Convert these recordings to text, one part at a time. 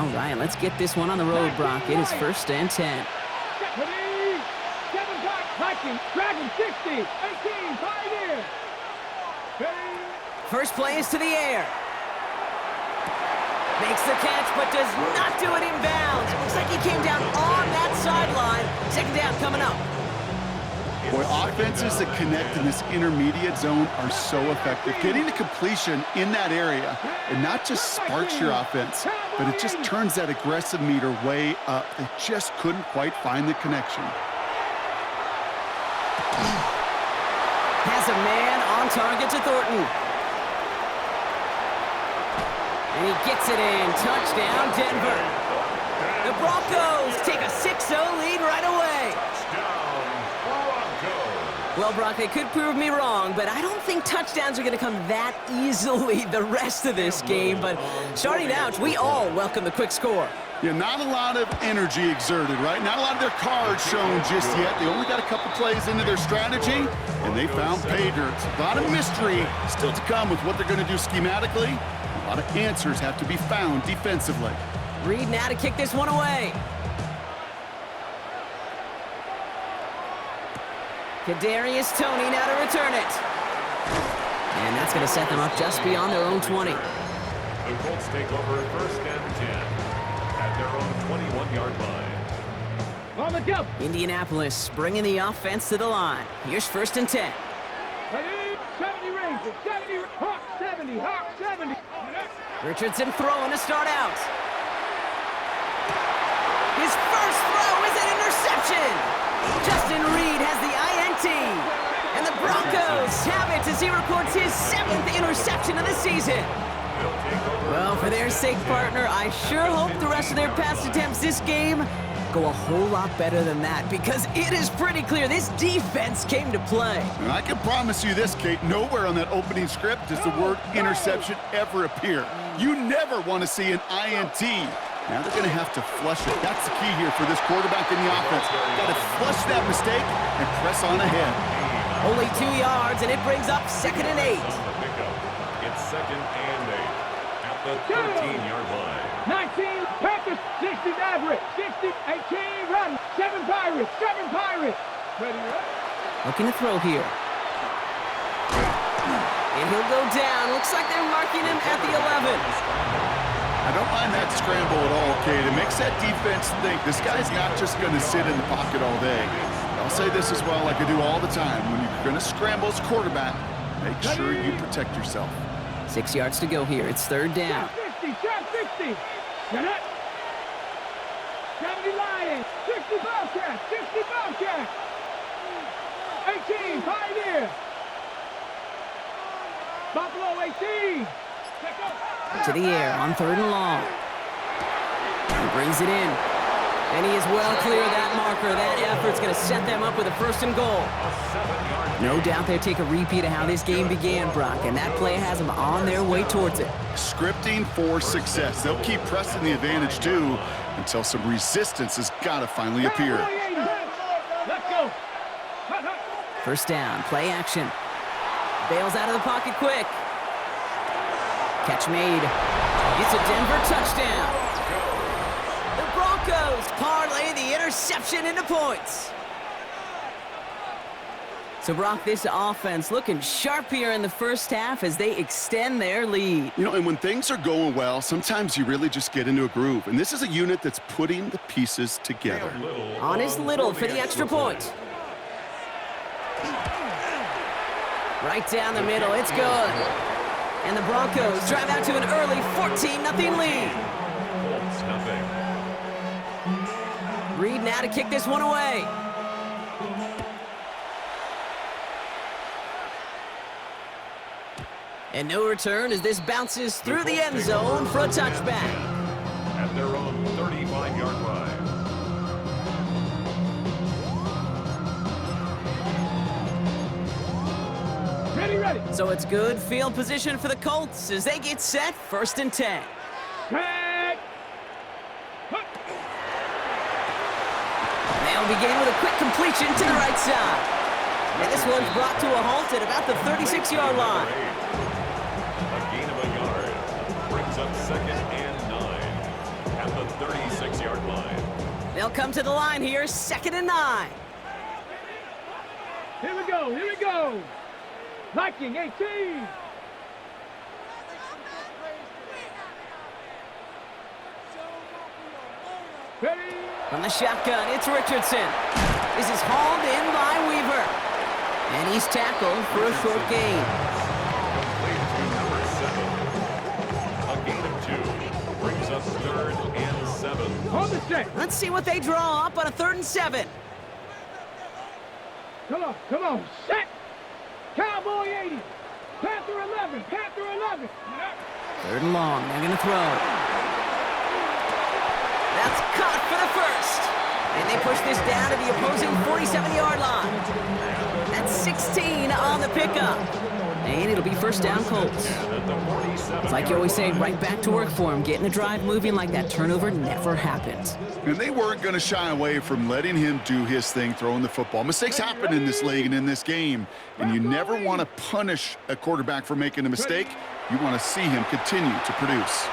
All right, let's get this one on the road, Brock. It is 1st and 10. Dragon 60, 18, pioneer. First play is to the air. Makes the catch, but does not do it in bounds. Looks like he came down on that sideline. 2nd down coming up. Boy, offenses that connect in this intermediate zone are so effective. Getting the completion in that area, it not just sparks your offense, but it just turns that aggressive meter way up. They just couldn't quite find the connection. Has a man on target to Thornton. And he gets it in. Touchdown, Denver. The Broncos take a 6-0 lead right away. Well, Brock, they could prove me wrong, but I don't think touchdowns are going to come that easily the rest of this game. But starting out, we all welcome the quick score. Yeah, not a lot of energy exerted, right? Not a lot of their cards shown just yet. They only got a couple plays into their strategy, and they found pay dirt. A lot of mystery still to come with what they're going to do schematically. A lot of answers have to be found defensively. Reed now to kick this one away. Kadarius Toney now to return it. And that's going to set them up just beyond their own 20. The Colts take over 1st and 10 at their own 21-yard line. On the go. Indianapolis bringing the offense to the line. Here's 1st and 10. 70 Rangers, 70, Hawk 70, Hawk 70. Richardson throwing to start out. His first throw is an interception. Justin Reed has the INT. And the Broncos have it as he records his 7th interception of the season. Well, for their sake, partner, I sure hope the rest of their pass attempts this game go a whole lot better than that, because it is pretty clear this defense came to play. And I can promise you this, Kate, nowhere on that opening script does the word interception ever appear. You never want to see an INT. Now they're going to have to flush it. That's the key here for this quarterback in the offense. Got to flush that mistake and press on ahead. Only 2 yards, and it brings up 2nd and 8. It's 2nd and 8 at the 13-yard line. 19 Packers, 60 average, 60, 18 run, 7 Pirates, 7 Pirates. Ready, Looking to throw here. And he'll go down. Looks like they're marking him at the 11. I don't mind that scramble at all, Kate. It makes that defense think this guy's not just going to sit in the pocket all day. I'll say this as well, like I do all the time. When you're going to scramble as quarterback, make sure you protect yourself. 6 yards to go here. It's 3rd down. 50, 60. Get it. 70 Lions, 60 Bobcats, 60 Bobcats. 18 Pioneer. Buffalo 18. To the air on 3rd and long. He brings it in. And he is well clear of that marker. That effort's going to set them up with a 1st and goal. No doubt they'll take a repeat of how this game began, Brock, and that play has them on their way towards it. Scripting for success. They'll keep pressing the advantage, too, until some resistance has got to finally appear. Let's go. 1st down, play action. Bails out of the pocket quick. Catch made. It's a Denver touchdown. The Broncos parlay the interception into points. So, Brock, this offense looking sharp here in the 1st half as they extend their lead. You know, and when things are going well, sometimes you really just get into a groove. And this is a unit that's putting the pieces together. On his Little for the extra point. Right down the middle. It's good. And the Broncos drive out to an early 14-0 lead. Reed now to kick this one away. And no return as this bounces through the end zone for a touchback. At their own 35-yard line. Ready. So it's good field position for the Colts as they get set 1st and 10. They'll begin with a quick completion to the right side. And this one's brought to a halt at about the 36-yard line. A gain of a yard brings up 2nd and 9 at the 36-yard line. They'll come to the line here, 2nd and 9. Here we go, here we go. Viking 18. Ready? From the shotgun, it's Richardson. This is hauled in by Weaver. And he's tackled for a short gain. Complete to number 7. A gain of 2. Brings us 3rd and 7. Hold the set. Let's see what they draw up on a 3rd and 7. Come on, set. Cowboy 80. Panther 11, Panther 11. 3rd and long, they're going to throw. That's caught for the first. And they push this down to the opposing 47-yard line. That's 16 on the pickup. And it'll be 1st down Colts. It's like you always say, right back to work for him. Getting the drive moving like that turnover never happened. And they weren't going to shy away from letting him do his thing, throwing the football. Mistakes happen in this league and in this game. And you never want to punish a quarterback for making a mistake. You want to see him continue to produce.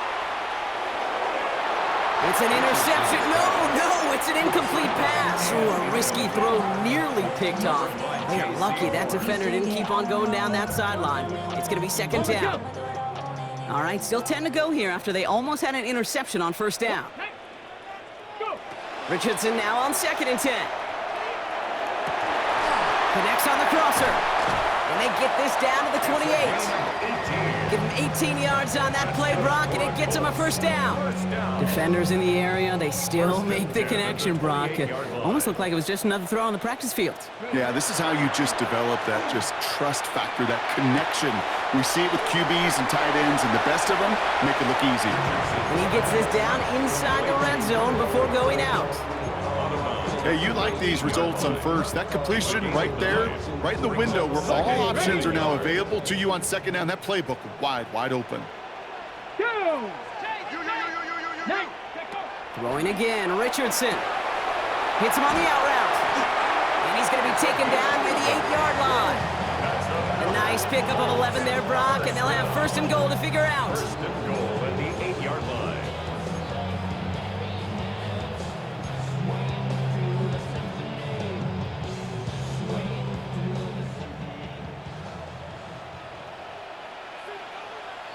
It's an interception. No, it's an incomplete pass. Ooh, a risky throw nearly picked off. They are lucky that defender didn't keep on going down that sideline. It's going to be 2nd down. All right, still 10 to go here after they almost had an interception on 1st down. Richardson now on 2nd and 10. Connects on the crosser. And they get this down to the 28. Give him 18 yards on that play, Brock, and it gets him a 1st down. Defenders in the area, they still make the connection, Brock. It almost looked like it was just another throw on the practice field. Yeah, this is how you just develop that just trust factor, that connection. We see it with QBs and tight ends, and the best of them make it look easy. And he gets this down inside the red zone before going out. Hey, you like these results on 1st. That completion right there, right in the window where all options are now available to you on 2nd down. That playbook wide open. Go! Throwing again, Richardson. Hits him on the out route. And he's going to be taken down near the 8-yard line. A nice pickup of 11 there, Brock, and they'll have 1st and goal to figure out. 1st and goal at the 8-yard line.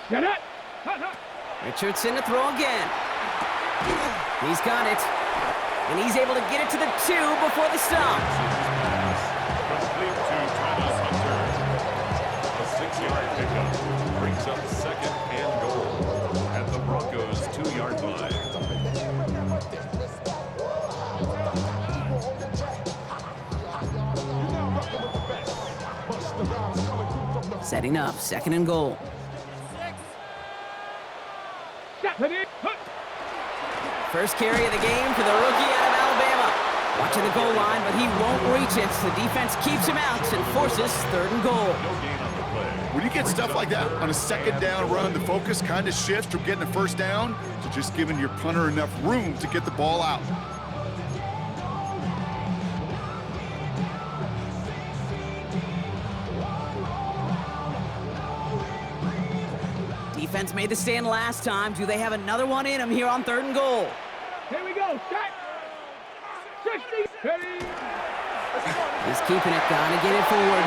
Get it! Richardson to throw again. He's got it. And he's able to get it to the 2 before the stop. Complete to Travis Hunter. A 6-yard pickup brings up 2nd and goal at the Broncos' 2-yard line. Setting up, 2nd and goal. First carry of the game for the rookie out of Alabama. Watching the goal line, but he won't reach it. The defense keeps him out and forces 3rd and goal. When you get stuff like that on a 2nd down run, the focus kind of shifts from getting a 1st down to just giving your punter enough room to get the ball out. Defense made the stand last time. Do they have another one in them here on 3rd and goal? Here we go, set. 60, ready. He's keeping it, gotta get it forward.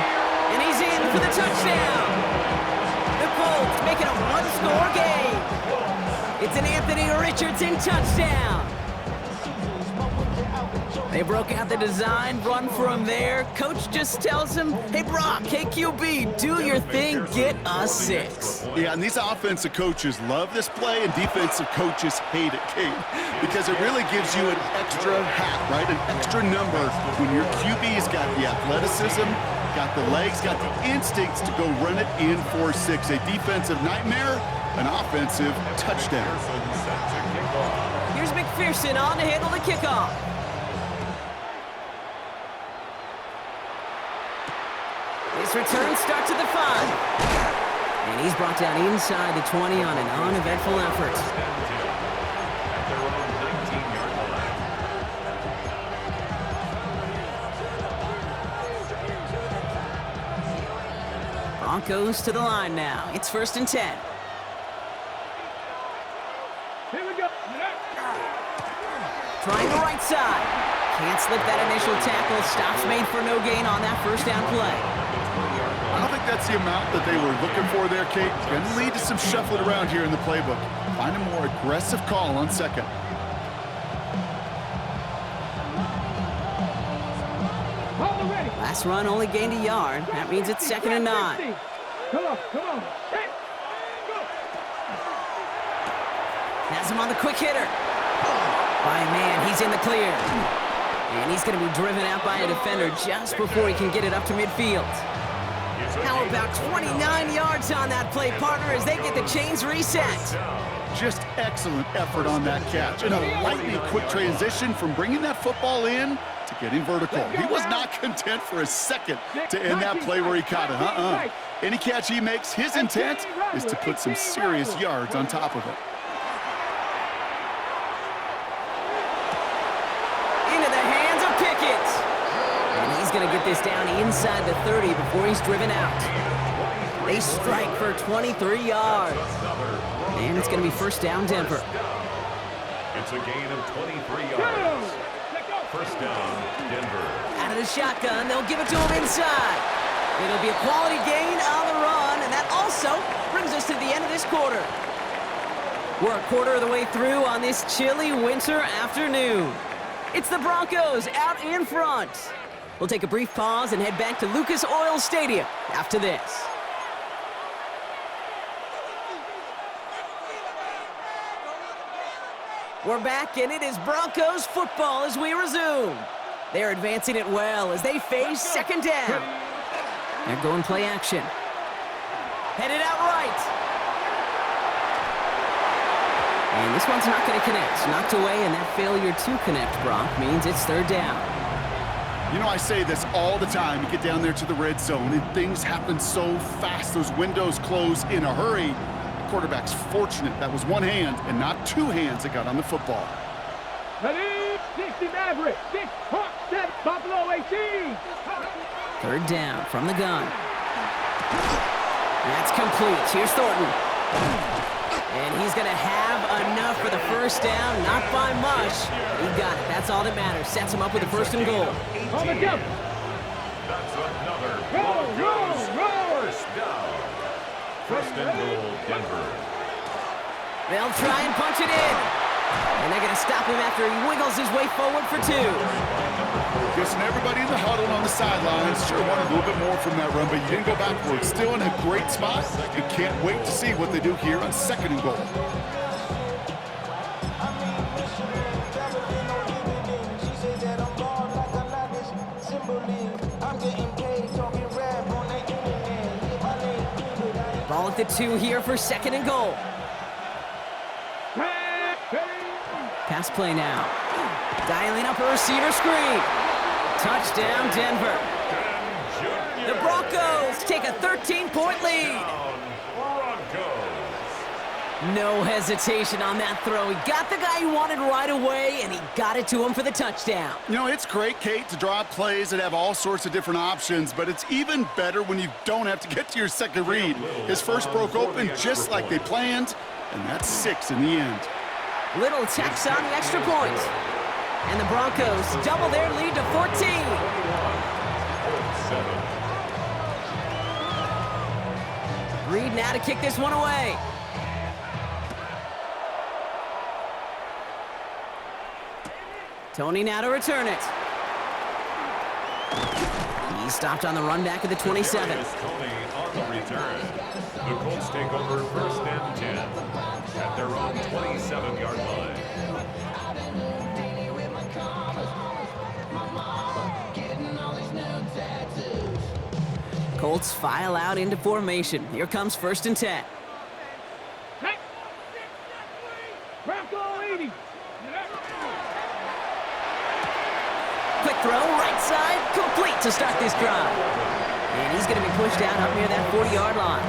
And he's in for the touchdown. The Colts make it a 1-score game. It's an Anthony Richardson touchdown. They broke out the design, run for him there. Coach just tells him, hey, Brock, hey, QB, do your thing, get a 6. Yeah, and these offensive coaches love this play, and defensive coaches hate it, Kate, because it really gives you an extra hat, right? An extra number when your QB's got the athleticism, got the legs, got the instincts to go run it in for 6. A defensive nightmare, an offensive touchdown. Here's McPherson on to handle the kickoff. This return starts at the 5. And he's brought down inside the 20 on an uneventful effort. At their own 19-yard line. Broncos to the line now. It's 1st and 10. Here we go. trying the right side. Can't slip that initial tackle. Stops made for no gain on that first down play. I don't think that's the amount that they were looking for there, Kate. Going to lead to some shuffling around here in the playbook. Find a more aggressive call on second. Last run only gained a yard. That means it's 2nd and 9. Come on. Has him on the quick hitter. By man, he's in the clear. And he's going to be driven out by a defender just before he can get it up to midfield. How about 29 yards on that play, partner, as they get the chains reset? Just excellent effort on that catch. And a lightning quick transition from bringing that football in to getting vertical. He was not content for a second to end that play where he caught it. Any catch he makes, his intent is to put some serious yards on top of it. Into the hands of Pickett. And he's going to get this down inside the 30 before he's driven out. They strike for 23 yards. And it's going to be first down, Denver. It's a gain of 23 yards. First down, Denver. Out of the shotgun, they'll give it to him inside. It'll be a quality gain on the run, and that also brings us to the end of this quarter. We're a quarter of the way through on this chilly winter afternoon. It's the Broncos out in front. We'll take a brief pause and head back to Lucas Oil Stadium after this. We're back, and it is Broncos football as we resume. They're advancing it well as they face 2nd down. They're going play action. Headed out right. And this one's not going to connect. Knocked away, and that failure to connect, Brock, means it's 3rd down. You know, I say this all the time. You get down there to the red zone, and things happen so fast. Those windows close in a hurry. Quarterback's fortunate that was one hand and not two hands that got on the football. Ready? 60 Maverick. 6 Hawk 7 Buffalo 18. 3rd down from the gun. That's complete. Here's Thornton. And he's going to have enough for the first down. Not by much. He got it. That's all that matters. Sets him up with a 1st and goal. On the jump. That's another first down. 1st and goal, Denver. They'll try and punch it in. And they're going to stop him after he wiggles his way forward for 2. Guessing everybody in the huddle on the sidelines sure wanted a little bit more from that run, but you didn't go backwards. Still in a great spot. You can't wait to see what they do here on 2nd and goal. Ball at the 2 here for 2nd and goal. Pass play now. Dialing up a receiver screen. Touchdown, Denver. The Broncos take a 13-point lead. No hesitation on that throw. He got the guy he wanted right away, and he got it to him for the touchdown. You know, it's great, Kate, to draw up plays that have all sorts of different options, but it's even better when you don't have to get to your second read. His first broke open just like they planned, and that's 6 in the end. Little tax on the extra point. And the Broncos double their lead to 14. Reed now to kick this one away. Tony now to return it. He stopped on the run back at the 27. Tony on the return. The Colts take over 1st and 10 at their own 27-yard line. Colts file out into formation. Here comes 1st and 10. Bronco 80. Quick throw, right side, complete to start this drive. And he's going to be pushed out up near that 40-yard line.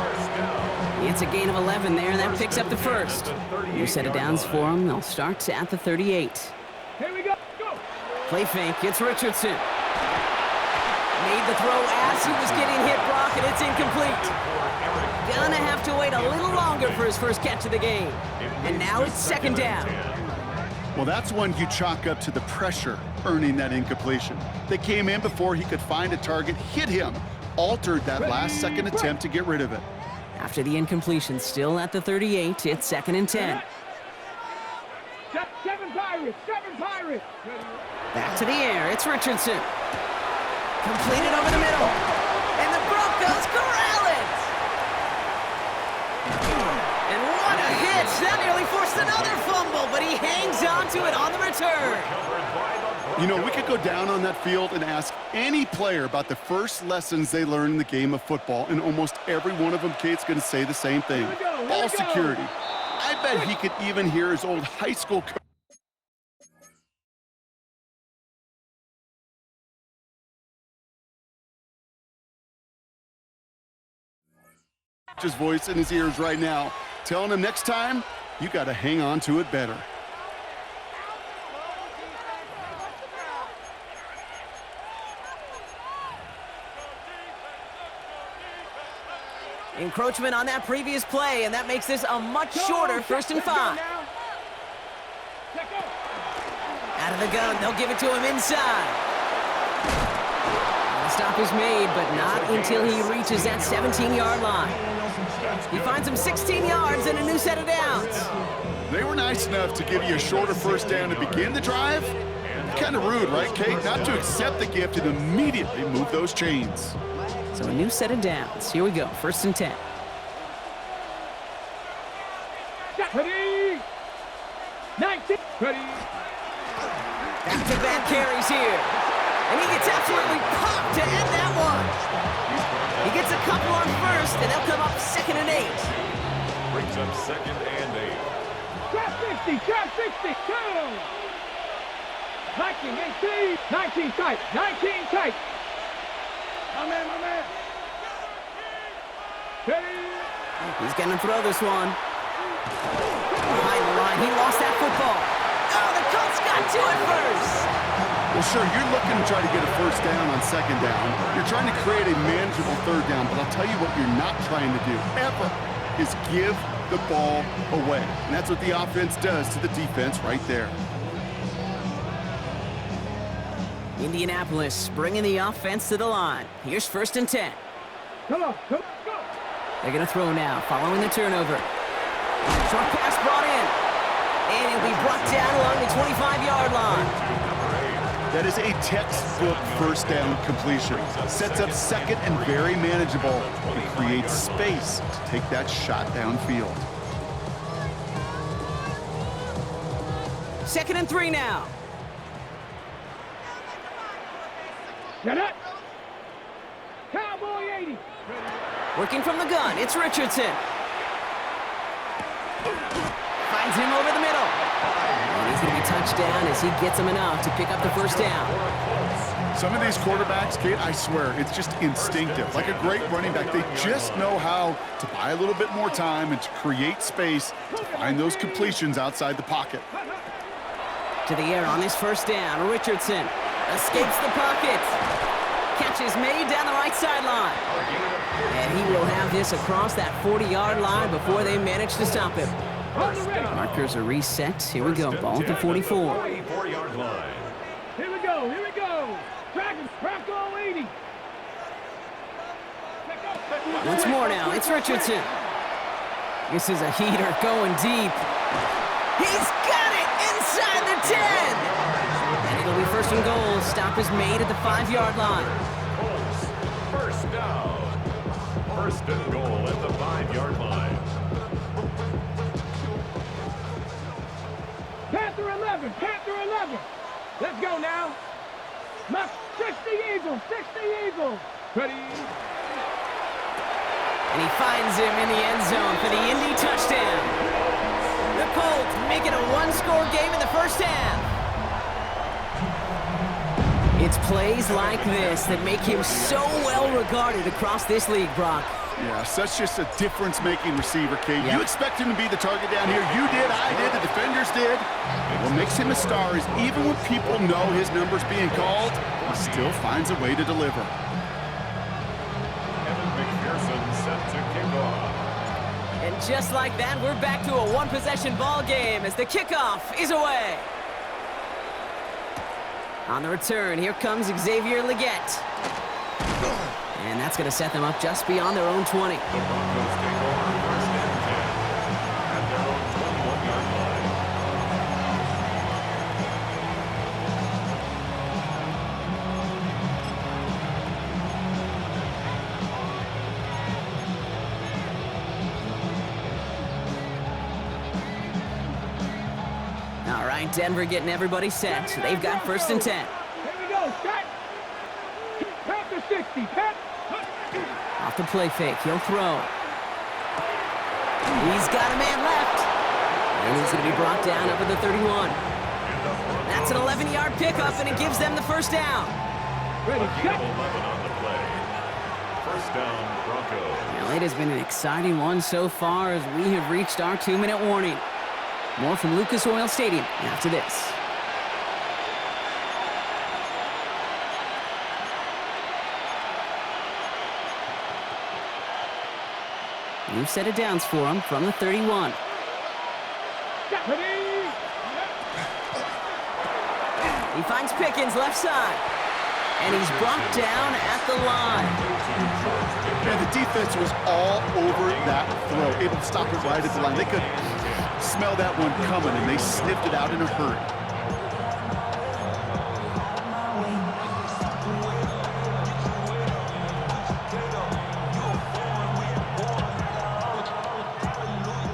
It's a gain of 11 there, and that picks up the 1st. New set of downs for him. They'll start at the 38. Here we go. Play fake, it's Richardson. Made the throw as he was getting hit, Brock, and it's incomplete. Gonna have to wait a little longer for his first catch of the game. And now it's 2nd down. Well, that's one you chalk up to the pressure earning that incompletion. They came in before he could find a target, hit him, altered that last-second attempt to get rid of it. After the incompletion, still at the 38, it's 2nd and 10. Seven Pirates, seven Pirates. Back to the air, it's Richardson. Completed over the middle. And the Broncos corral it! And what a hit! That nearly forced another fumble, but he hangs on to it on the return. You know, we could go down on that field and ask any player about the first lessons they learned in the game of football, and almost every one of them, Kate's going to say the same thing. Ball security. I bet he could even hear his old high school coach. His voice in his ears right now, telling him next time, you got to hang on to it better. Encroachment on that previous play, and that makes this a much shorter 1st and 5. Out of the gun, they'll give it to him inside. The stop is made, but not until he reaches that 17-yard line. He finds him 16 yards and a new set of downs. They were nice enough to give you a shorter 1st down to begin the drive. Kind of rude, right, Kate? Not to accept the gift and immediately move those chains. So a new set of downs. Here we go, 1st and 10. Ready. 19. Ready. Back-to-back carries here. And he gets absolutely popped to end that one. He gets a couple on 1st, and they'll come up 2nd and 8. Brings up 2nd and 8. Trap 60, trap 60, go! 19, 18, 19 tight, 19 tight. My man, my man. Ready? He's going to throw this one. Behind the line, he lost that football. Oh, the Colts got to it first. Well, sure, you're looking to try to get a 1st down on 2nd down. You're trying to create a manageable 3rd down, but I'll tell you what you're not trying to do, ever, is give the ball away. And that's what the offense does to the defense right there. Indianapolis bringing the offense to the line. Here's 1st and 10. Come on, go. They're going to throw now, following the turnover. Short pass brought in. And he'll be brought down along the 25-yard line. That is a textbook 1st down completion. Sets up 2nd and very manageable and creates space to take that shot downfield. 2nd and 3 now. Set up. Cowboy 80. Working from the gun, it's Richardson. Finds him over the middle. And he's going to be touched down as he gets him enough to pick up the 1st down. Some of these quarterbacks, Kate, I swear, it's just instinctive. Like a great running back, they just know how to buy a little bit more time and to create space to find those completions outside the pocket. To the air on this 1st down, Richardson escapes the pocket. Catch is made down the right sideline. And he will have this across that 40-yard line before they manage to stop him. Markers are reset. Here we go. Ball at the 44. 44-yard line. Here we go, here we go. Bronco 80. Once more now, it's Richardson. This is a heater going deep. He's got it inside the 10. And it'll be 1st and goal. Stop is made at the 5-yard line. 1st down. 1st and goal at the 5-yard line. Panther 11, Panther 11. Let's go now. 60 Eagles, 60 Eagles. Ready? And he finds him in the end zone for the Indy touchdown. The Colts make it a one-score game in the 1st half. It's plays like this that make him so well regarded across this league, Brock. Yeah, such just a difference-making receiver, Kate. You expect him to be the target down here. You did, I did, the defenders did. What makes him a star is even when people know his number's being called, he still finds a way to deliver. Evan McPherson set to kick off. And just like that, we're back to a one-possession ball game as the kickoff is away. On the return, here comes Xavier Leggett. And that's going to set them up just beyond their own 20. The Broncos take over first and 10 at their own 21-yard line. All right, Denver getting everybody set. They've got first and 10. Here we go, set. Panther 60, Pat. Off the play fake, he'll throw. He's got a man left. And he's going to be brought down up at the 31. That's an 11-yard pickup, and it gives them the first down. Ready, set. 11 on the play. First down, Broncos. Well, it has been an exciting one so far as we have reached our 2-minute warning. More from Lucas Oil Stadium after this. New set of downs for him from the 31. He finds Pickens left side. And he's brought down at the line. And the defense was all over that throw, able to stop it right at the line. They could smell that one coming, and they sniffed it out in a hurry.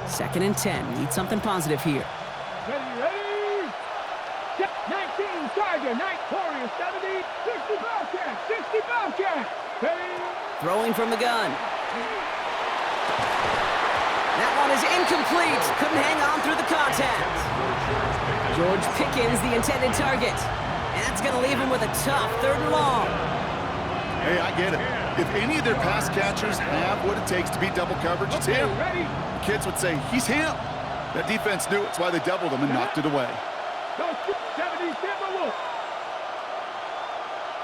Second and 10. Need something positive here. Ready. Set. 19, Tiger, 9, Warrior, 70, 60, Bobcat, 60, Bobcat. Ready. Throwing from the gun. That one is incomplete. Couldn't hang on through the contact. George Pickens, the intended target. And that's going to leave him with a tough 3rd and long. Hey, I get it. If any of their pass catchers have what it takes to beat double coverage, it's him. Ready. Kids would say, he's him. That defense knew it. That's why they doubled him and knocked it away. Go 70, Timberwolf.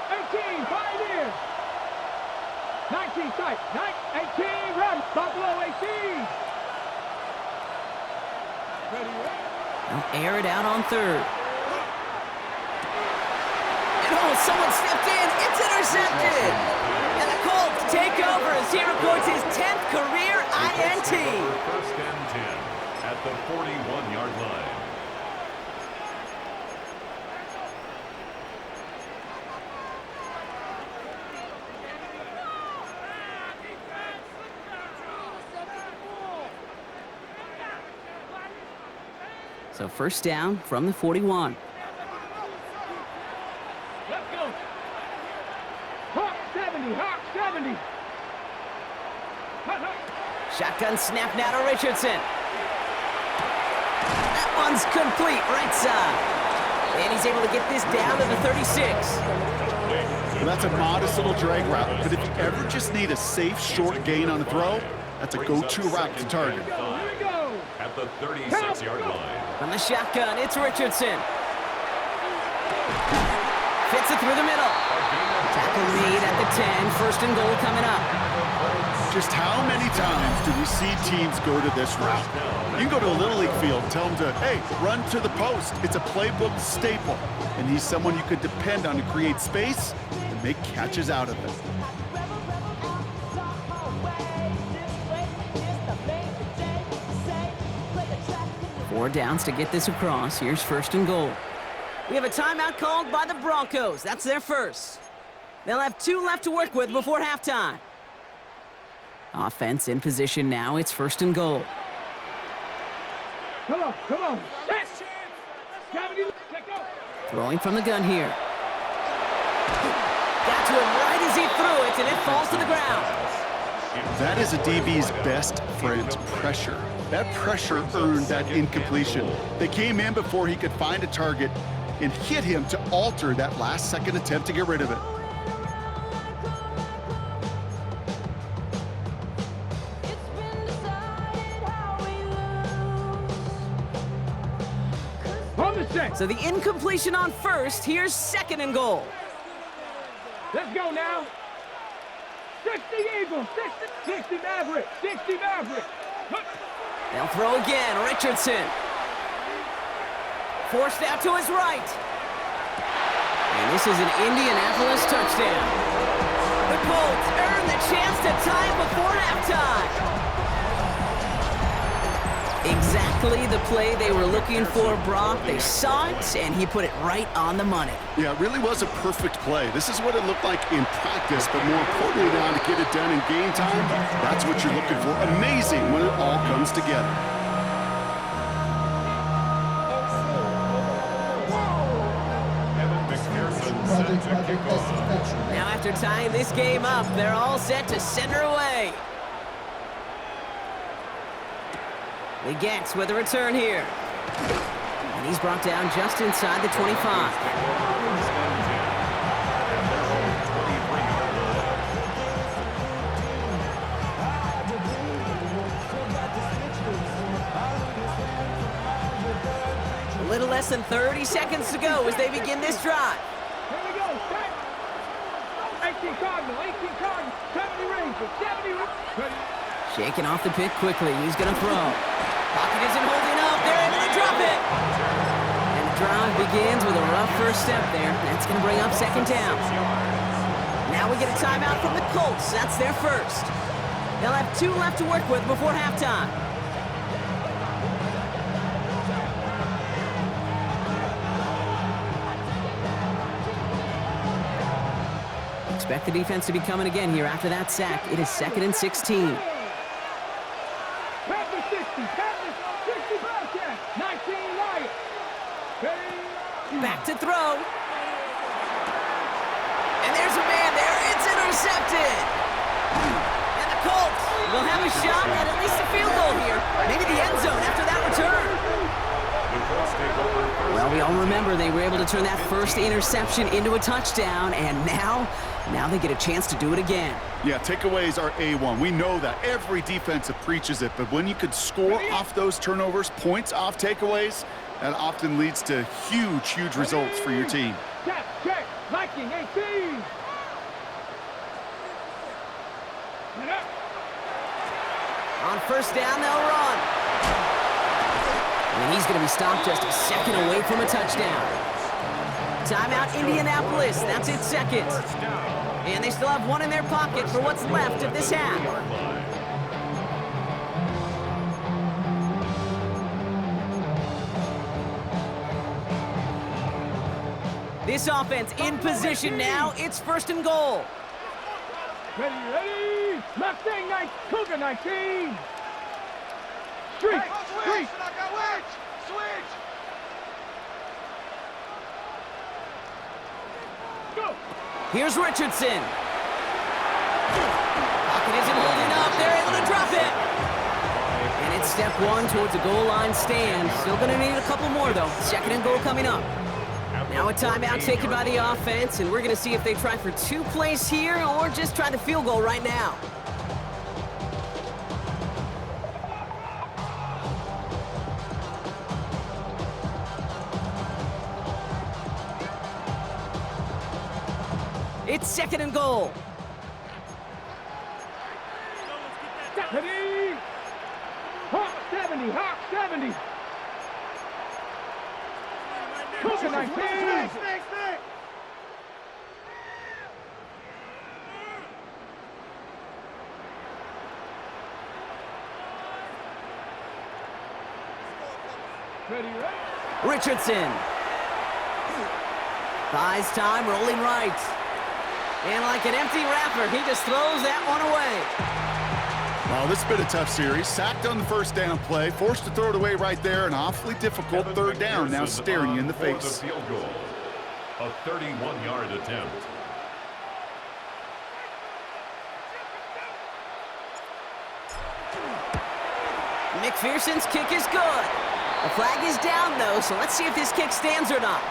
18, Pioneers. 19, tight. 18, run. Buffalo 18. Ready. They'll air it out on 3rd. And oh, someone stepped in. It's intercepted. And the Colts take over as he records his 10th career INT. First and 10 at the 41-yard line. So first down from the 41. Let's go. Hawk 70, Hawk 70. Shotgun snap now to Richardson. That one's complete, right side. And he's able to get this down to the 36. Well, that's a modest little drag route, but if you ever just need a safe, short gain on a throw, that's a go-to route to target. Here we go. At the 36-yard line. From the shotgun, it's Richardson. Fits it through the middle. Tackle lead at the 10. First and goal coming up. Just how many times do we see teams go to this route? You can go to a Little League field, tell them to, hey, run to the post. It's a playbook staple. And he's someone you could depend on to create space and make catches out of it. Four downs to get this across. Here's first and goal. We have a timeout called by the Broncos. That's their first. They'll have 2 left to work with before halftime. Offense in position now. It's first and goal. Come on. Set. 70, check out. Throwing from the gun here. Got to him right as he threw it, and it falls to the ground. That is a DB's best friend, pressure. That pressure earned that incompletion. They came in before he could find a target and hit him to alter that last-second attempt to get rid of it. On the set. So the incompletion on first. Here's second and goal. Let's go now. 60 Eagles, 60 Maverick, 60 Maverick. They'll throw again. Richardson. Forced out to his right. And this is an Indianapolis touchdown. The Colts earn the chance to tie it before halftime. Exactly the play they were looking for, Brock. They saw it, and he put it right on the money. Yeah, it really was a perfect play. This is what it looked like in practice, but more importantly now to get it done in game time, that's what you're looking for. Amazing when it all comes together. Now after tying this game up, they're all set to center away. Lee Getz with a return here. And he's brought down just inside the 25. A little less than 30 seconds to go as they begin this drive. Here we go. 18 Cardinal, 70 Rangers, 70 Rangers. Shaking off the pick quickly. He's going to throw. Pocket isn't holding up. They're able to drop it. And the drive begins with a rough first step there. That's going to bring up second down. Now we get a timeout from the Colts. That's their first. They'll have 2 left to work with before halftime. Expect the defense to be coming again here after that sack. It is 2nd and 16. Back to throw. And there's a man there. It's intercepted. And the Colts will have a shot at least a field goal here. Maybe the end zone after that return. Well, we all remember they were able to turn that first interception into a touchdown, and now they get a chance to do it again. Yeah, takeaways are A1. We know that. Every defensive preaches it, but when you could score off those turnovers, points off takeaways, that often leads to huge results for your team. Check, Viking 18. On first down, they'll run. And he's going to be stopped just a second away from a touchdown. Timeout, Indianapolis. That's its second. And they still have 1 in their pocket for what's left of this half. This offense in position now. It's 1st and goal. Ready. Mustang 19, Cougar 19. Street. Switch. Go. Here's Richardson. Pocket isn't holding up. They're able to drop it. And it's step 1 towards a goal line stand. Still going to need a couple more, though. 2nd and goal coming up. Now a timeout taken by the offense, and we're going to see if they try for 2 plays here or just try the field goal right now. It's 2nd and goal. Ready. Hawk 70. Cougar 19. Ready. Richardson. Buys time, rolling right. And like an empty wrapper, he just throws that one away. Well, this has been a tough series. Sacked on the first down play, forced to throw it away right there, an awfully difficult 3rd down now staring you in the face. Field goal. A 31-yard attempt. McPherson's kick is good. The flag is down, though, so let's see if this kick stands or not.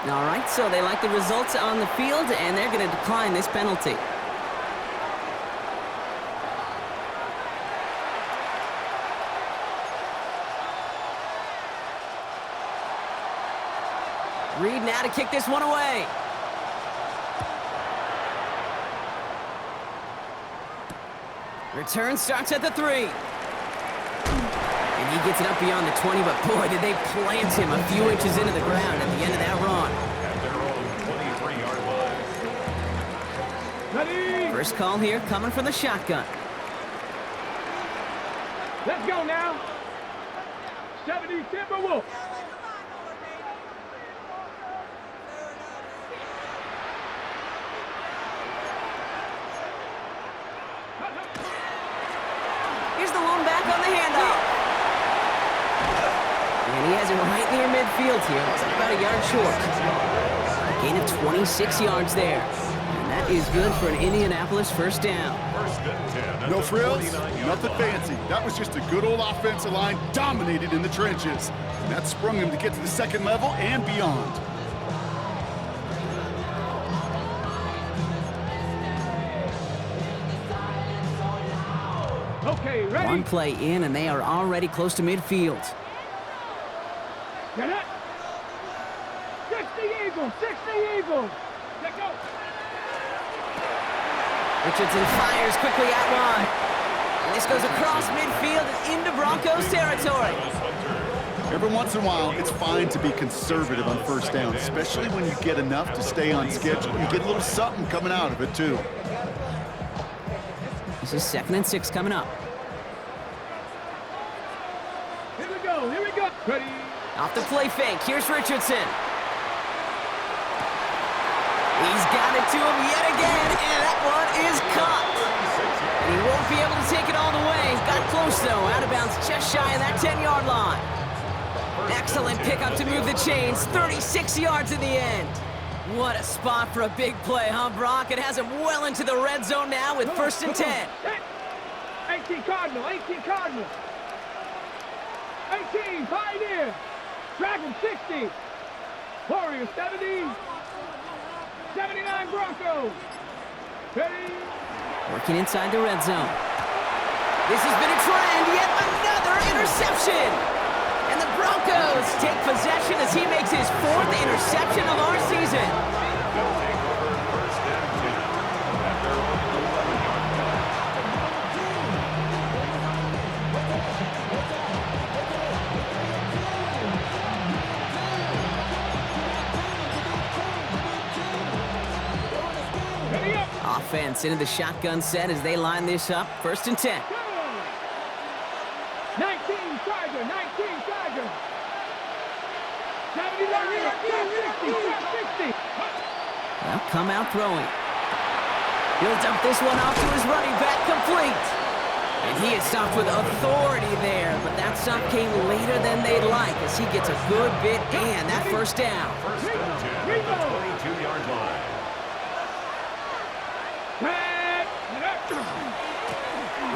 All right, so they like the results on the field, and they're going to decline this penalty. Reed now to kick this one away. Return starts at the 3. And he gets it up beyond the 20, but boy, did they plant him a few inches into the ground at the end of that run. Ready? First call here coming from the shotgun. Let's go now. 70 Timberwolves. Here's the lone back on the handoff. And he has it right near midfield here. It's about a yard short. Gain of 26 yards there. And that is good for an Indianapolis first down. No frills, nothing fancy. That was just a good old offensive line dominated in the trenches. And that sprung him to get to the second level and beyond. Okay, ready? One play in, and they are already close to midfield. Get it. 60 Eagles, 60 Eagles. Let go. Richardson fires quickly out wide. And this goes across midfield and into Broncos territory. Every once in a while, it's fine to be conservative on first down, especially when you get enough to stay on schedule. You get a little something coming out of it, too. This is 2nd and 6 coming up. Here we go, here we go. Ready? Off the play fake, here's Richardson. He's got it to him yet again, and that one is caught. And he won't be able to take it all the way. Got close, though, out of bounds just shy of that 10-yard line. Excellent pickup to move the chains, 36 yards in the end. What a spot for a big play, huh, Brock? It has him well into the red zone now with 1st and 10. 18 Cardinal, 18 Cardinal. 18 Pioneer. Dragon 60. Warriors 70. 79 Broncos. Ready? Working inside the red zone. This has been a trend, yet another interception. And the Broncos take possession as he makes his 4th interception of our season. Offense into the shotgun set as they line this up. 1st and 10. 19 Tiger, 19 Tiger. 70, 60. Well, come out throwing. He'll dump this one off to his running back, complete. And he is stopped with authority there, but that stop came later than they'd like as he gets a good bit and that 1st down. 22-yard line.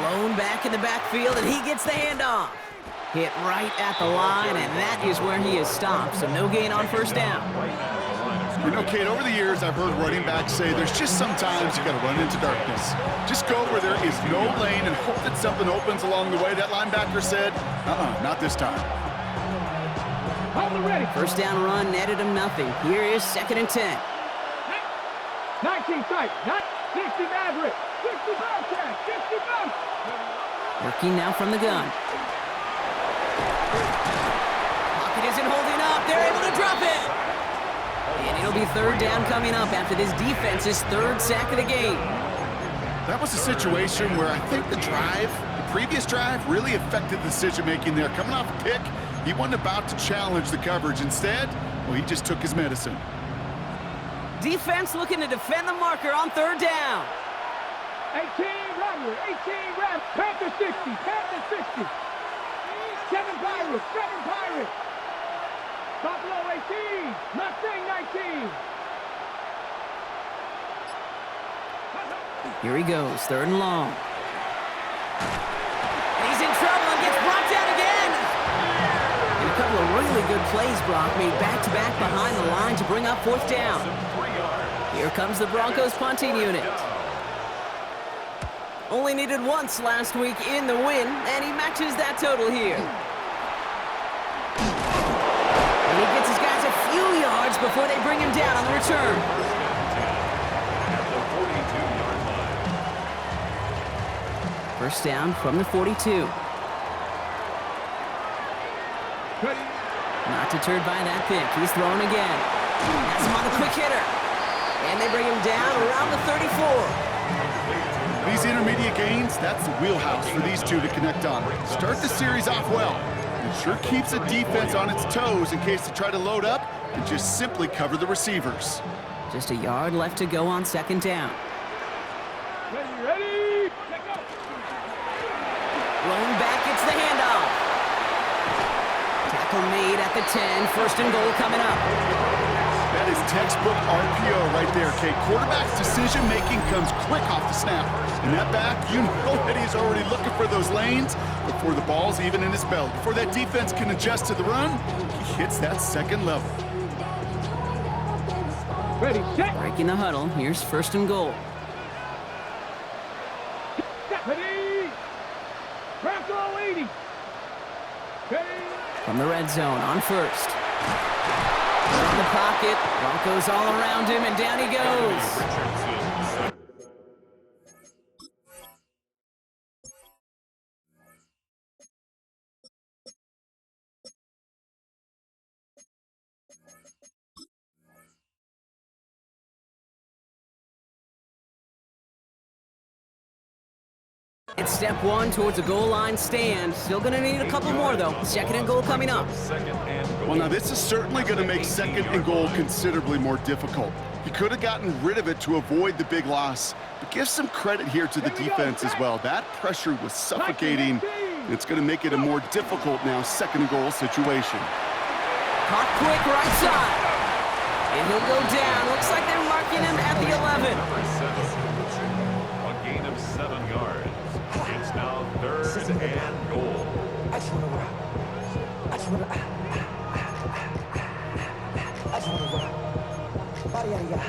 Lone back in the backfield, and he gets the handoff. Hit right at the line, and that is where he is stopped, so no gain on 1st down. You know, Kate, over the years, I've heard running backs say there's just sometimes you got to run into darkness. Just go where there is no lane and hope that something opens along the way. That linebacker said, not this time. Hold it ready. 1st down run netted him nothing. Here is 2nd and 10. 19 tight. 60 Maverick. 60 Bobcat. 60 Bobcat. Working now from the gun. Pocket isn't holding up. They're able to drop it. And it'll be 3rd down coming up after this defense's 3rd sack of the game. That was a situation where I think the previous drive, really affected the decision-making there. Coming off a pick, he wasn't about to challenge the coverage. Instead, well, he just took his medicine. Defense looking to defend the marker on 3rd down. 18 Rattler, 18 Rattler. Panther 60, Panther 60. 7 Pirates, 7 Pirates. Buffalo 18, Mustang 19. Here he goes, 3rd and long. And he's in trouble and gets brought down again. And a couple of really good plays, Brock, made back-to-back behind the line to bring up 4th down. Here comes the Broncos punting unit. Only needed once last week in the win, and he matches that total here. And he gets his guys a few yards before they bring him down on the return. First down from the 42. Not deterred by that pick. He's throwing again. That's him on the quick hitter. And they bring him down around the 34. These intermediate gains, that's the wheelhouse for these two to connect on. Start the series off well. It sure keeps the defense on its toes in case they try to load up and just simply cover the receivers. Just a yard left to go on second down. Ready? Let go. Rolling back, it's the handoff. Tackle made at the 10. First and goal coming up. That is textbook RPO right there, Kate. Quarterback's decision-making comes quick off the snap. And that back, you know that he's already looking for those lanes before the ball's even in his belt. Before that defense can adjust to the run, he hits that second level. Ready, set. Breaking the huddle. Here's first and goal. Ready. Bronco 80. Ready. From the red zone on first. From the pocket. Broncos all around him, and down he goes. It's step one towards a goal line stand. Still going to need a couple more, though. Second and goal coming up. Well, now this is certainly going to make second and goal considerably more difficult. He could have gotten rid of it to avoid the big loss, but give some credit here to the defense as well. That pressure was suffocating. It's going to make it a more difficult now second and goal situation. Caught quick right side. And he'll go down. Looks like they're marking him at the 11. A gain of 7 yards. It's now third and goal. I just wanna rock. I just wanna rock. Body yada yada.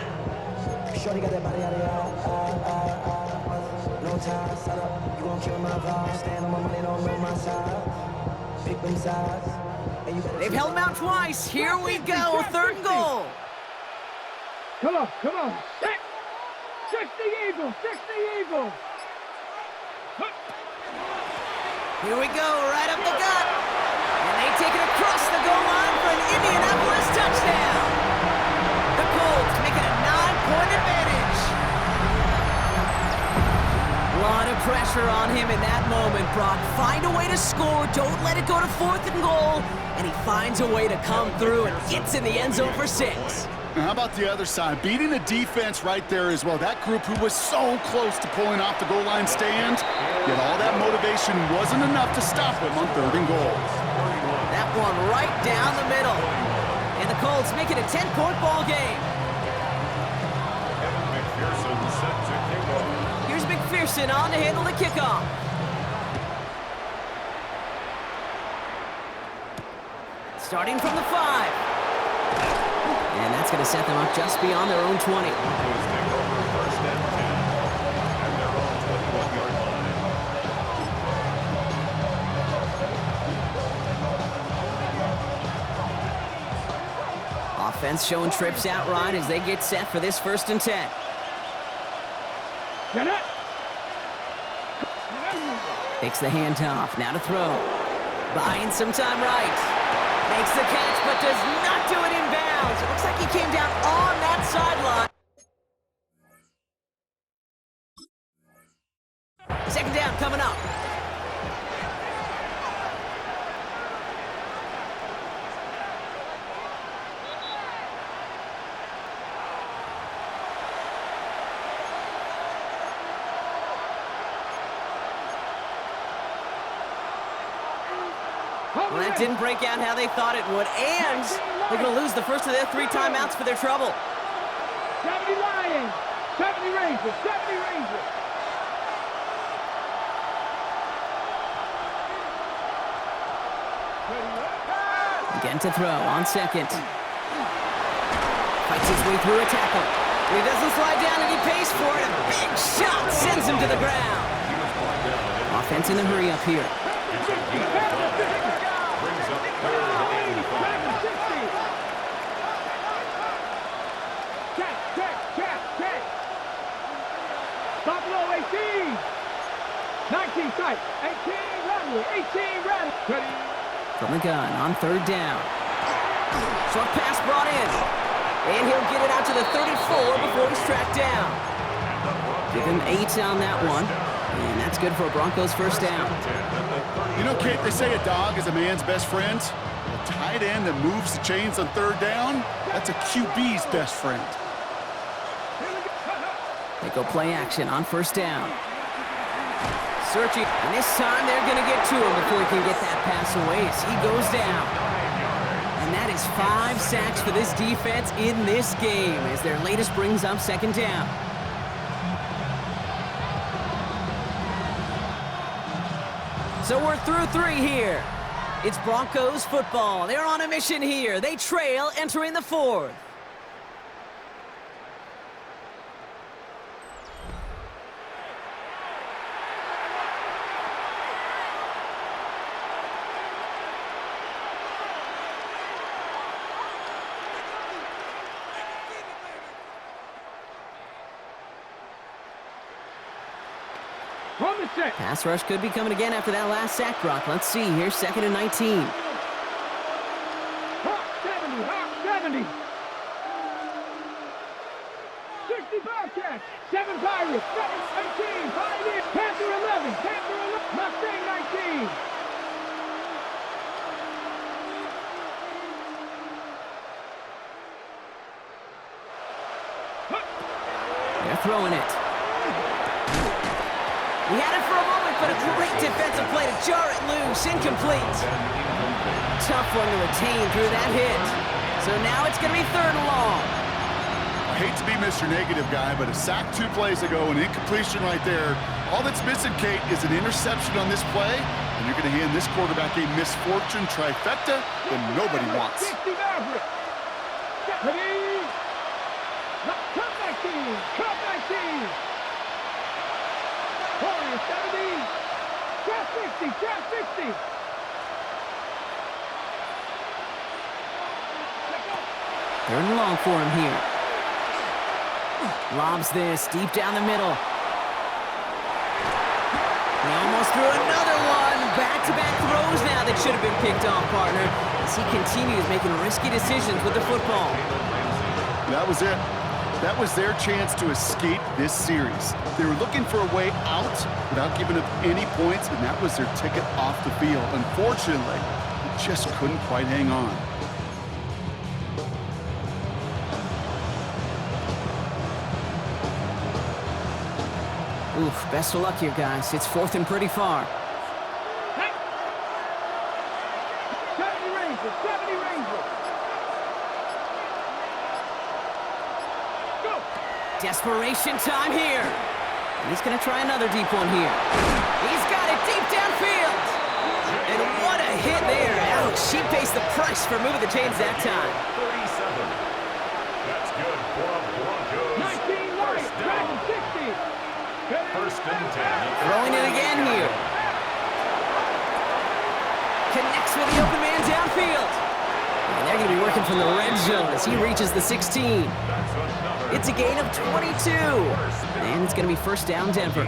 Shorty got that body yada yada. No time, set up. You won't kill my vibe. Stand on my money, don't know my side. Pick them sides. They've held him out twice. Here we go. Third and goal. Come on, come on. Set. 60 Eagles, 60 Eagles. Here we go, right up the gut. And they take it across the goal line for an Indianapolis touchdown. The Colts make it a 9-point advantage. A lot of pressure on him in that moment, Brock. Find a way to score. Don't let it go to fourth and goal. And he finds a way to come through and gets in the end zone for 6. Now, how about the other side? Beating the defense right there as well. That group who was so close to pulling off the goal line stand, yet all that motivation wasn't enough to stop him on third and goal. That one right down the middle. And the Colts make it a 10-point ball game. McPherson set to kick off. Here's McPherson on to handle the kickoff. Starting from the 5. And that's going to set them up just beyond their own 20. Broncos take over first and 10 at their own 21-yard line. Offense showing trips out right as they get set for this first and 10. Get it. Takes the handoff, now to throw. Buying some time right. Makes the catch, but does not do it in bounds. It looks like he came down on that sideline. Second down coming up. Well, that didn't break out how they thought it would, and they're going to lose the first of their 3 timeouts for their trouble. 70 Lions, 70 Rangers, 70 Rangers. Again to throw on second. Fights his way through a tackle. He doesn't slide down and he pays for it. A big shot sends him to the ground. Offense in a hurry up here. Brings up third and 5. Check. Buffalo 18. 19 tight. 18 Radley. 18 Radley. Ready. From the gun on third down. Short pass brought in. And he'll get it out to the 34 before he's tracked down. Give him 8 on that one. And that's good for a Broncos first down. You know, Kate, they say a dog is a man's best friend. A tight end that moves the chains on third down, that's a QB's best friend. They go play action on first down. Searching, and this time they're going to get to him before he can get that pass away as he goes down. And that is 5 sacks for this defense in this game as their latest brings up second down. So we're through 3 here. It's Broncos football. They're on a mission here. They trail entering the 4th. From the set. Pass rush could be coming again after that last sack, Brock. Let's see here, 2nd and 19. Hot 70, hot 70. 65 catch. 7 Pirates. 7 18. Pioneers. Panther 11. Panther 11. Mustang 19. They're throwing it. He had it for a moment, but a great defensive play to jar it loose. Incomplete. Tough one to retain through that hit. So now it's going to be 3rd and long. I hate to be Mr. Negative guy, but a sack 2 plays ago, an incompletion right there. All that's missing, Kate, is an interception on this play, and you're going to hand this quarterback a misfortune trifecta that nobody wants. 60 Maverick. Ready? Comeback team. Comeback team. Warrior 70. Trap 60. Trap 60. Third and long for him here. Lobs this deep down the middle. He almost threw another one. Back-to-back throws now that should have been picked off, partner, as he continues making risky decisions with the football. That was it. That was their chance to escape this series. They were looking for a way out without giving up any points, and that was their ticket off the field. Unfortunately, they just couldn't quite hang on. Oof, best of luck here, guys. It's 4th and pretty far. 70 Rangers. 70 Rangers. Go. Desperation time here. And he's going to try another deep one here. He's got it deep downfield. And what a hit there. Ouch, she pays the price for moving the chains that time. 37. That's good for a Broncos. 19 Lions. Dragon 60. 1st and 10. Throwing it again here. Connects with the open man downfield. And they're going to be working from the red zone as he reaches the 16. It's a gain of 22. And it's going to be 1st down, Denver.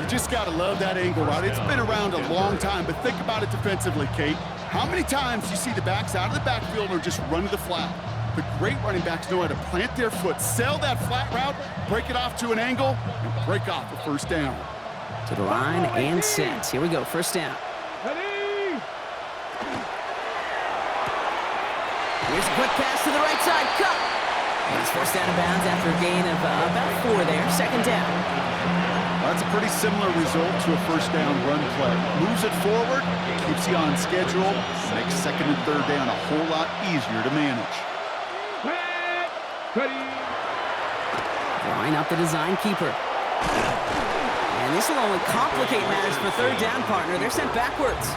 You just got to love that angle route. It's been around a long time, but think about it defensively, Kate. How many times do you see the backs out of the backfield or just run to the flat? The great running backs know how to plant their foot, sell that flat route, break it off to an angle, and break off a 1st down. To the line and set. Here we go, 1st down. Ready? Here's a quick pass to the right side, cut. And he's forced out of bounds after a gain of about 4 there, 2nd down. That's a pretty similar result to a 1st down run play. Moves it forward, keeps you on schedule, makes 2nd and 3rd down a whole lot easier to manage. Ready? Drawing up the design keeper. And this will only complicate matters for 3rd down, partner. They're sent backwards.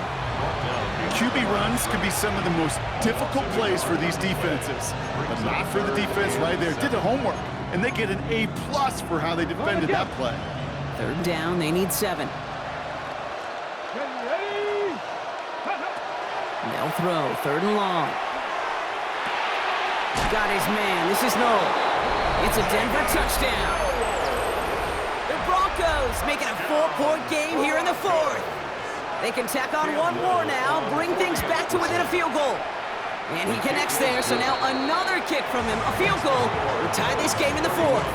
QB runs can be some of the most difficult plays for these defenses, but not for the defense right there. Did the homework, and they get an A+ for how they defended that play. 3rd down, they need 7. Ready? They'll throw, 3rd and long. Got his man, this is Noel. It's a Denver touchdown. The Broncos making a 4-point game here in the 4th. They can tack on one more now, bring things back to within a field goal. And he connects there, so now another kick from him, a field goal, will tie this game in the 4th.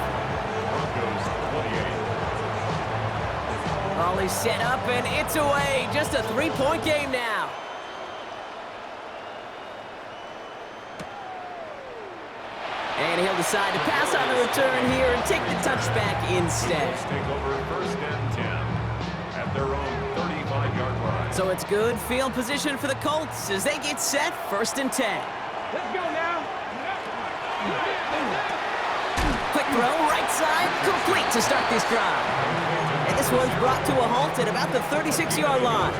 Broncos 28. Ball is set up, and it's away. Just a three-point game now. And he'll decide to pass on the return here and take the touchback instead. Let's take over 1st and 10 at their own 35-yard line. So it's good field position for the Colts as they get set 1st and 10. Let's go now. Quick throw, right side, complete to start this drive. And this one's brought to a halt at about the 36-yard line.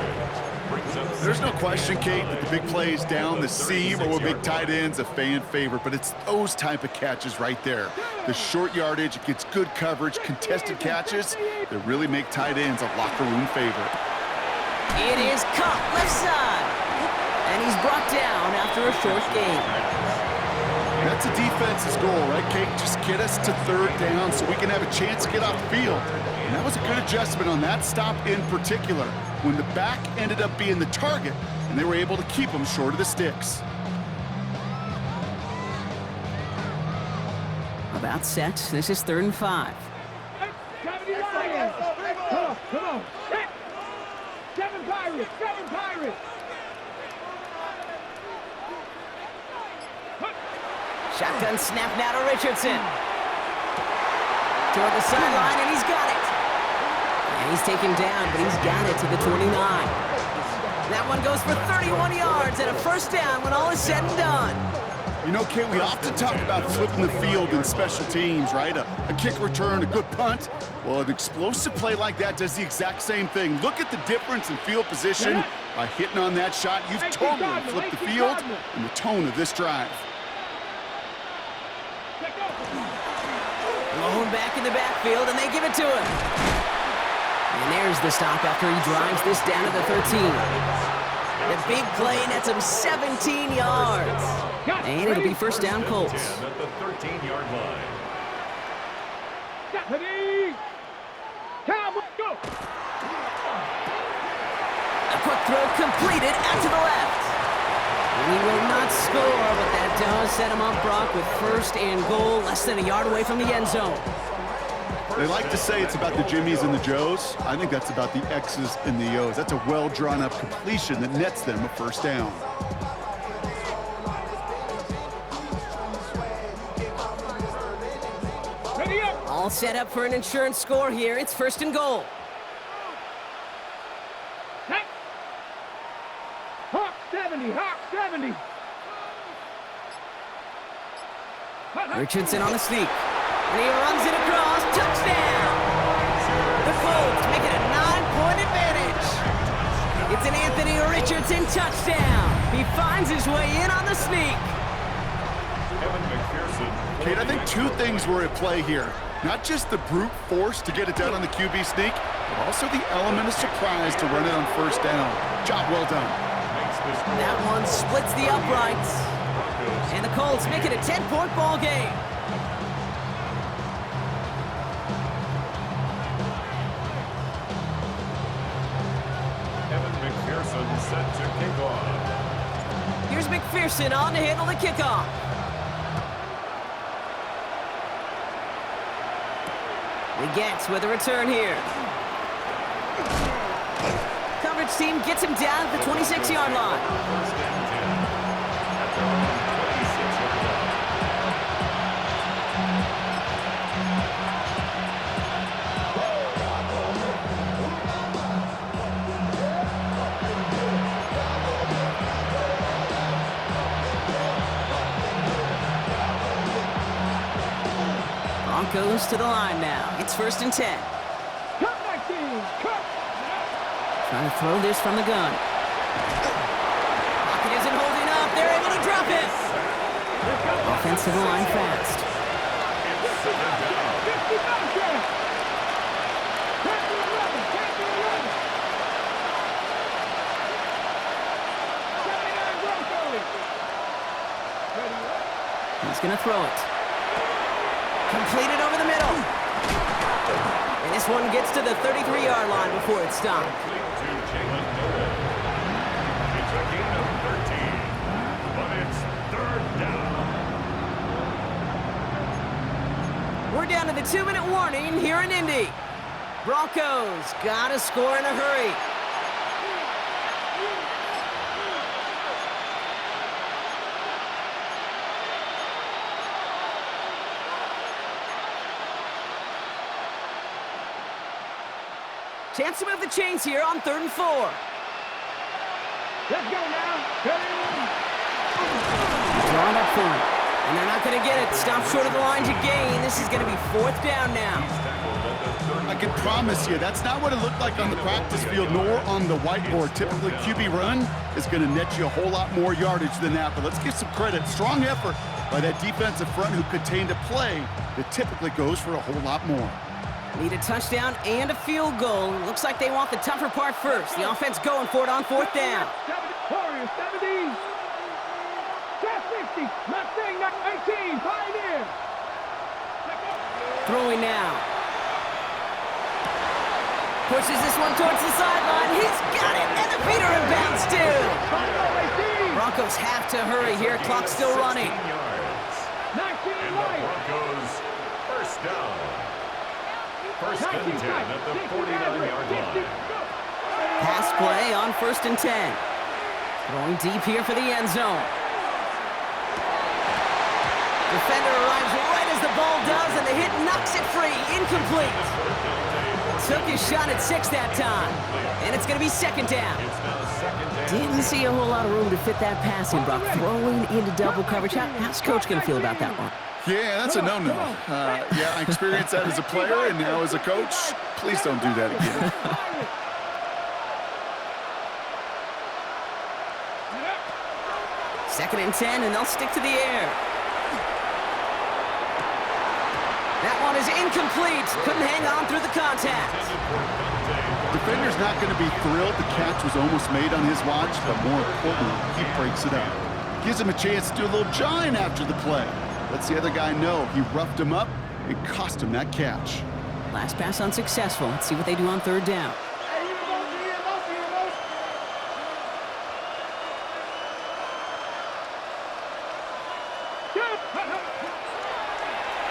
There's no question, Kate, that the big plays down the seam or with big tight ends a fan favorite, but it's those type of catches right there. The short yardage, it gets good coverage, contested catches that really make tight ends a locker room favorite. It is caught left side. And he's brought down after a short gain. That's a defense's goal, right, Kate? Just get us to 3rd down so we can have a chance to get off the field. And that was a good adjustment on that stop in particular, when the back ended up being the target, and they were able to keep him short of the sticks. About set. This is 3rd and 5. 70 Lions. Come on. Set. 7 Pirates. 7 Pirates. Shotgun snap now to Richardson. Toward the sideline, and he's got it. And he's taken down, but he's got it to the 29. That one goes for 31 yards and a 1st down when all is said and done. You know, Kate, we often talk about flipping the field in special teams, right? A kick return, a good punt. Well, an explosive play like that does the exact same thing. Look at the difference in field position. By hitting on that shot, you've totally flipped the field and the tone of this drive. Blown back in the backfield, and they give it to him. And there's the stop after he drives this down to the 13. The big play nets him 17 yards. And it'll be 1st down Colts. At the 13-yard line. Ready. Cowboys, go. A quick throw completed out to the left. And he will not score, but that does set him up, Brock, with 1st and goal, less than a yard away from the end zone. They like to say it's about the Jimmies and the Joes. I think that's about the X's and the O's. That's a well-drawn-up completion that nets them a 1st down. Ready up. All set up for an insurance score here. It's 1st and goal. Set. Hawk 70. Hawk 70. Richardson on the sneak. And he runs it across. Touchdown! The Colts make it a 9-point advantage. It's an Anthony Richardson touchdown. He finds his way in on the sneak. Kate, I think 2 things were at play here. Not just the brute force to get it done on the QB sneak, but also the element of surprise to run it on 1st down. Job well done. That one splits the uprights. And the Colts make it a 10-point ball game. Set to kick off. Here's McPherson on to handle the kickoff. He gets with a return here. Coverage team gets him down at the 26-yard line. 1st and 10 at their own 26-yard line. Goes to the line now. It's 1st and 10. Cut back team. Cut. Trying to throw this from the gun. Pocket isn't holding up. They're able to drop it. Offense to the line fast. He's going to throw it. Completed over the middle. And this one gets to the 33-yard line before it's stopped. It's a gain of 13, but it's 3rd down. We're down to the 2-minute warning here in Indy. Broncos gotta score in a hurry. Chance to move the chains here on 3rd and 4. Let's go now. Drawn up for it. And they're not going to get it. Stop short of the line to gain. This is going to be 4th down now. I can promise you, that's not what it looked like on the practice field nor on the whiteboard. Typically, QB run is going to net you a whole lot more yardage than that. But let's give some credit. Strong effort by that defensive front who contained a play that typically goes for a whole lot more. Need a touchdown and a field goal. Looks like they want the tougher part first. The offense going for it on 4th down. Warriors, 70. Cat 60. Mustang, 18. Pioneer. Throwing now. Pushes this one towards the sideline. He's got it, and the feet are in bounds too. Broncos have to hurry here. Clock's still running. 19 And the Broncos first down. First and 10 at the 49-yard line. Pass play on 1st and 10. Throwing deep here for the end zone. Defender arrives right as the ball does, and the hit knocks it free. Incomplete. Took his shot at 6 that time. And it's going to be 2nd down. Didn't see a whole lot of room to fit that pass in, Brock. Throwing into double coverage. How's Coach going to feel about that one? Yeah, that's a no-no. Yeah, I experienced that as a player and now as a coach. Please don't do that again. 2nd and 10, and they'll stick to the air. That one is incomplete. Couldn't hang on through the contact. Defender's not going to be thrilled the catch was almost made on his watch, but more importantly, he breaks it up. Gives him a chance to do a little jawing after the play. Lets the other guy know he roughed him up and cost him that catch. Last pass unsuccessful. Let's see what they do on 3rd down.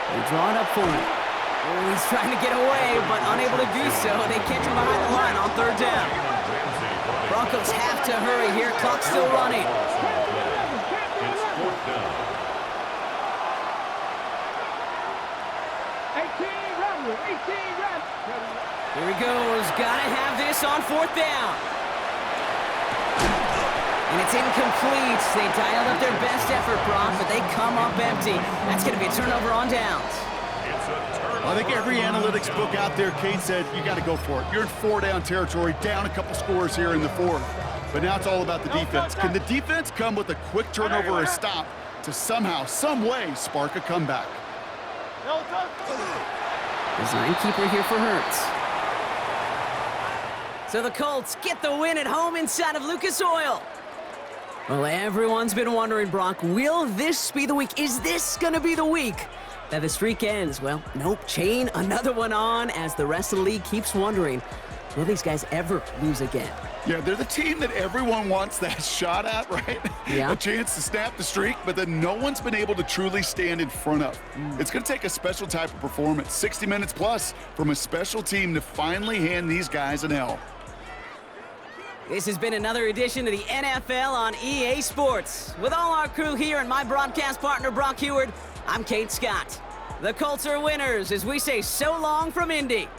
They draw it up for him. Oh, he's trying to get away, but unable to do so. They catch him behind the line on 3rd down. Broncos have to hurry here. Clock's still running. It's 4th down. 18 run. Here he goes. Gotta have this on 4th down. And it's incomplete. They dialed up their best effort, Brock, but they come up empty. That's going to be a turnover on downs. I think every analytics book out there, Kate, said you got to go for it. You're in 4-down territory, down a couple scores here in the 4th. But now it's all about the defense. Can the defense come with a quick turnover or a stop to somehow, some way, spark a comeback? Design keeper here for Hurts. So the Colts get the win at home inside of Lucas Oil. Well, everyone's been wondering, Brock, will this be the week? Is this going to be the week that the streak ends? Well, nope. Chain another one on as the rest of the league keeps wondering, will these guys ever lose again? Yeah, they're the team that everyone wants that shot at, right? Yeah. A chance to snap the streak, but then no one's been able to truly stand in front of. It's going to take a special type of performance, 60 minutes plus, from a special team to finally hand these guys an L. This has been another edition of the NFL on EA Sports. With all our crew here and my broadcast partner, Brock Heward, I'm Kate Scott. The Colts are winners as we say so long from Indy.